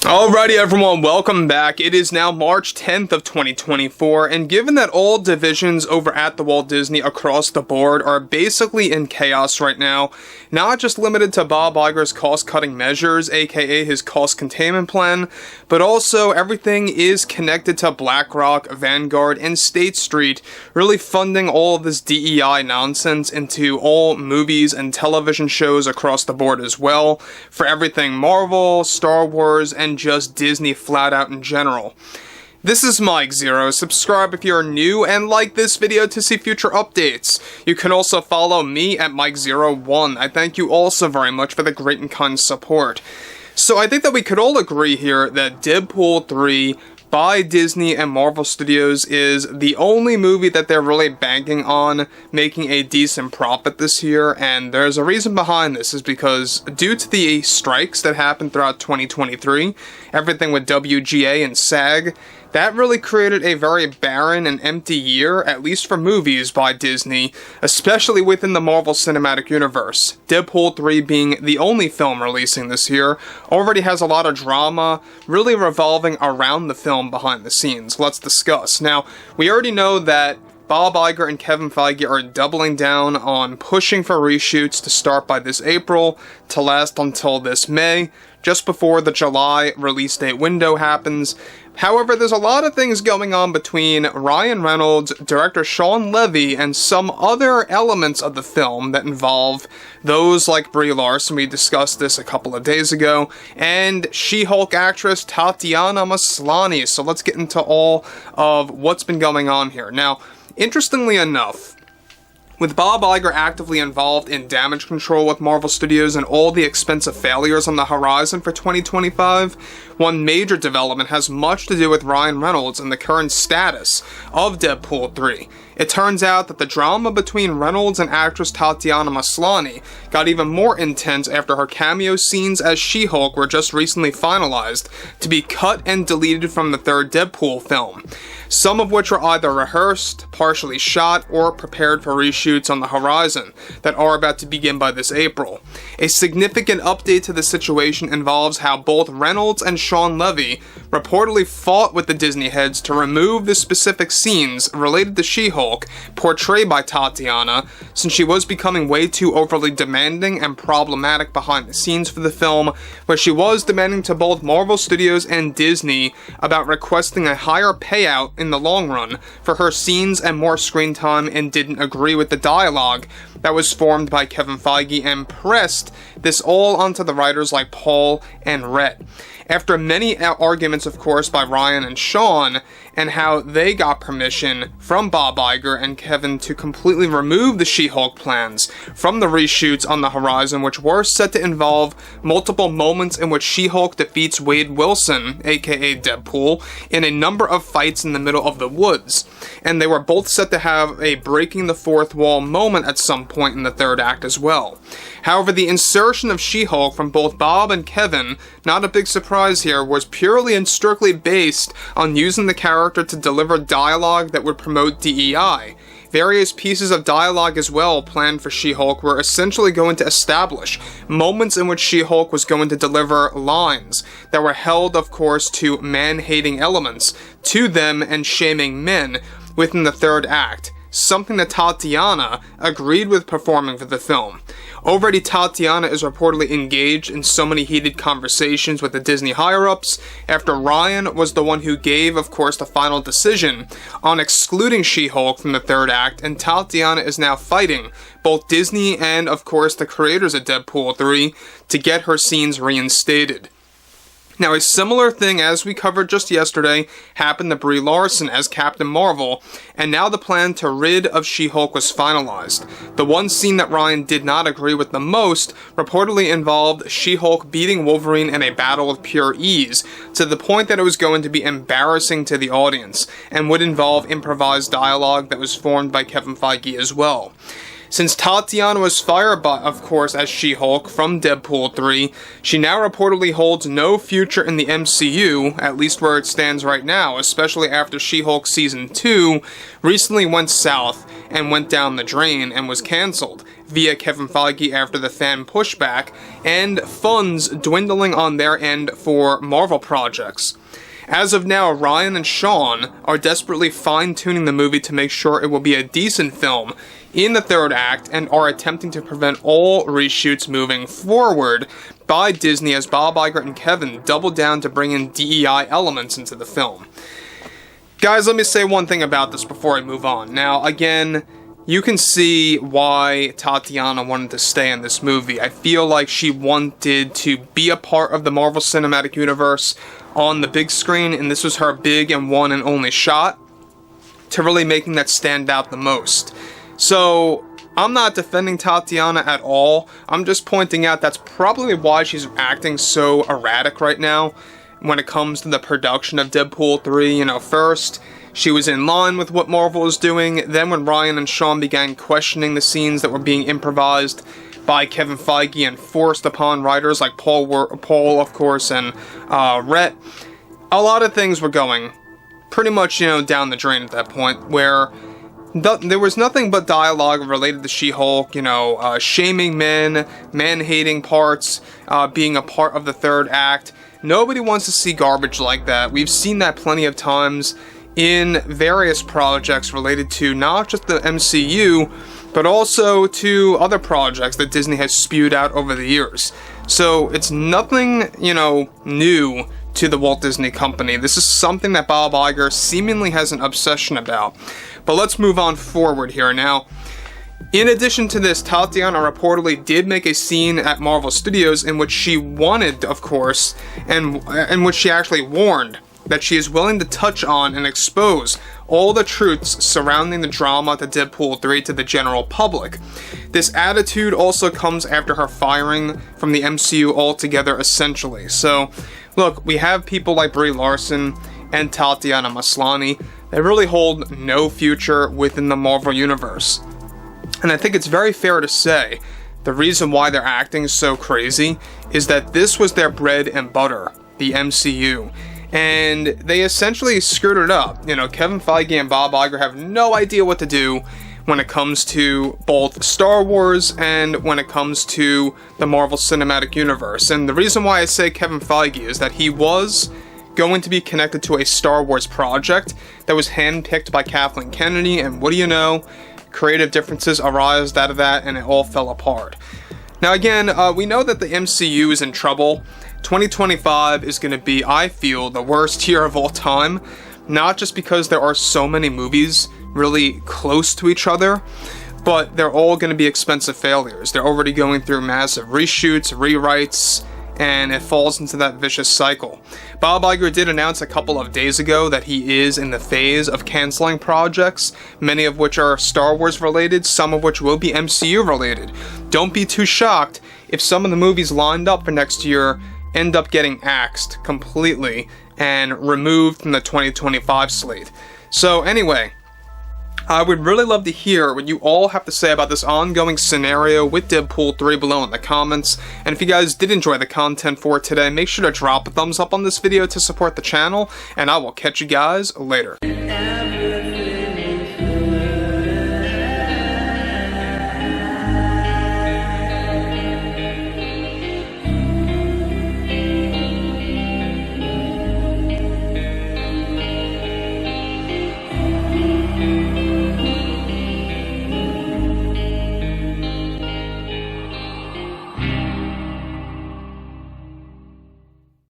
Alrighty everyone, welcome back. It is now March 10th of 2024, and given that all divisions over at the Walt Disney across the board are basically in chaos right now, not just limited to Bob Iger's cost-cutting measures, aka his cost containment plan, but also everything is connected to BlackRock, Vanguard, and State Street, really funding all of this DEI nonsense into all movies and television shows across the board as well, for everything Marvel, Star Wars, and just Disney flat out in general. This is Mike Zero. Subscribe if you're new and like this video to see future updates. You can also follow me at Mike01. I thank you all so very much for the great and kind support. So I think that we could all agree here that Deadpool 3 by Disney and Marvel Studios is the only movie that they're really banking on making a decent profit this year, and there's a reason behind this, is because due to the strikes that happened throughout 2023, everything with WGA and SAG, that really created a very barren and empty year, at least for movies by Disney, especially within the Marvel Cinematic Universe. Deadpool 3 being the only film releasing this year, already has a lot of drama, really revolving around the film behind the scenes. Let's discuss. Now, we already know that Bob Iger and Kevin Feige are doubling down on pushing for reshoots to start by this April, to last until this May, just before the July release date window happens. However, there's a lot of things going on between Ryan Reynolds, director Shawn Levy, and some other elements of the film that involve those like Brie Larson, we discussed this a couple of days ago, and She-Hulk actress Tatiana Maslany. So let's get into all of what's been going on here. Now, interestingly enough, with Bob Iger actively involved in damage control with Marvel Studios and all the expensive failures on the horizon for 2025, one major development has much to do with Ryan Reynolds and the current status of Deadpool 3. It turns out that the drama between Reynolds and actress Tatiana Maslany got even more intense after her cameo scenes as She-Hulk were just recently finalized to be cut and deleted from the third Deadpool film, some of which were either rehearsed, partially shot, or prepared for reshoots on the horizon that are about to begin by this April. A significant update to the situation involves how both Reynolds and Shawn Levy reportedly fought with the Disney heads to remove the specific scenes related to She-Hulk portrayed by Tatiana, since she was becoming way too overly demanding and problematic behind the scenes for the film, where she was demanding to both Marvel Studios and Disney about requesting a higher payout in the long run for her scenes and more screen time, and didn't agree with the dialogue that was formed by Kevin Feige, and pressed this all onto the writers like Paul and Rhett. After many arguments, of course, by Ryan and Shawn, and how they got permission from Bob Iger and Kevin to completely remove the She-Hulk plans from the reshoots on the horizon, which were set to involve multiple moments in which She-Hulk defeats Wade Wilson, aka Deadpool, in a number of fights in the middle of the woods. And they were both set to have a breaking the fourth wall moment at some point in the third act as well. However, the insertion of She-Hulk from both Bob and Kevin, not a big surprise here, was purely and strictly based on using the character to deliver dialogue that would promote DEI. Various pieces of dialogue as well planned for She-Hulk were essentially going to establish moments in which She-Hulk was going to deliver lines that were held, of course, to man-hating elements to them and shaming men within the third act, something that Tatiana agreed with performing for the film. Already, Tatiana is reportedly engaged in so many heated conversations with the Disney higher-ups, after Ryan was the one who gave, of course, the final decision on excluding She-Hulk from the third act, and Tatiana is now fighting both Disney and, of course, the creators of Deadpool 3 to get her scenes reinstated. Now, a similar thing, as we covered just yesterday, happened to Brie Larson as Captain Marvel, and now the plan to rid of She-Hulk was finalized. The one scene that Ryan did not agree with the most reportedly involved She-Hulk beating Wolverine in a battle of pure ease, to the point that it was going to be embarrassing to the audience, and would involve improvised dialogue that was formed by Kevin Feige as well. Since Tatiana was fired, by, of course, as She-Hulk from Deadpool 3, she now reportedly holds no future in the MCU, at least where it stands right now, especially after She-Hulk Season 2 recently went south and went down the drain and was cancelled via Kevin Feige after the fan pushback and funds dwindling on their end for Marvel projects. As of now, Ryan and Sean are desperately fine-tuning the movie to make sure it will be a decent film in the third act and are attempting to prevent all reshoots moving forward by Disney as Bob Iger and Kevin double down to bring in DEI elements into the film. Guys, let me say one thing about this before I move on. Now, again, you can see why Tatiana wanted to stay in this movie. I feel like she wanted to be a part of the Marvel Cinematic Universe on the big screen, and this was her big and one and only shot to really making that stand out the most. So, I'm not defending Tatiana at all. I'm just pointing out that's probably why she's acting so erratic right now when it comes to the production of Deadpool 3. You know, first, she was in line with what Marvel was doing. Then when Ryan and Sean began questioning the scenes that were being improvised by Kevin Feige and forced upon writers like Paul, of course, and Rhett, a lot of things were going pretty much, you know, down the drain at that point, where there was nothing but dialogue related to She-Hulk, you know, shaming men, man-hating parts, being a part of the third act. Nobody wants to see garbage like that. We've seen that plenty of times in various projects related to not just the MCU, but also to other projects that Disney has spewed out over the years. So it's nothing, you know, new to the Walt Disney Company. This is something that Bob Iger seemingly has an obsession about. But let's move on forward here now. In addition to this, Tatiana reportedly did make a scene at Marvel Studios in which she wanted, of course, and in which she actually warned that she is willing to touch on and expose all the truths surrounding the drama to Deadpool 3 to the general public. This attitude also comes after her firing from the MCU altogether, essentially. So, look, we have people like Brie Larson and Tatiana Maslany that really hold no future within the Marvel Universe. And I think it's very fair to say the reason why they're acting so crazy is that this was their bread and butter, the MCU. And they essentially screwed it up. You know, Kevin Feige and Bob Iger have no idea what to do when it comes to both Star Wars and when it comes to the Marvel Cinematic Universe. And the reason why I say Kevin Feige is that he was going to be connected to a Star Wars project that was handpicked by Kathleen Kennedy, and what do you know? Creative differences arose out of that, and it all fell apart. Now again, we know that the MCU is in trouble. 2025 is going to be, I feel, the worst year of all time. Not just because there are so many movies really close to each other, but they're all going to be expensive failures. They're already going through massive reshoots, rewrites, and it falls into that vicious cycle. Bob Iger did announce a couple of days ago that he is in the phase of canceling projects, many of which are Star Wars related, some of which will be MCU related. Don't be too shocked if some of the movies lined up for next year end up getting axed completely and removed from the 2025 slate. So anyway, I would really love to hear what you all have to say about this ongoing scenario with Deadpool 3 below in the comments. And if you guys did enjoy the content for today, make sure to drop a thumbs up on this video to support the channel, and I will catch you guys later.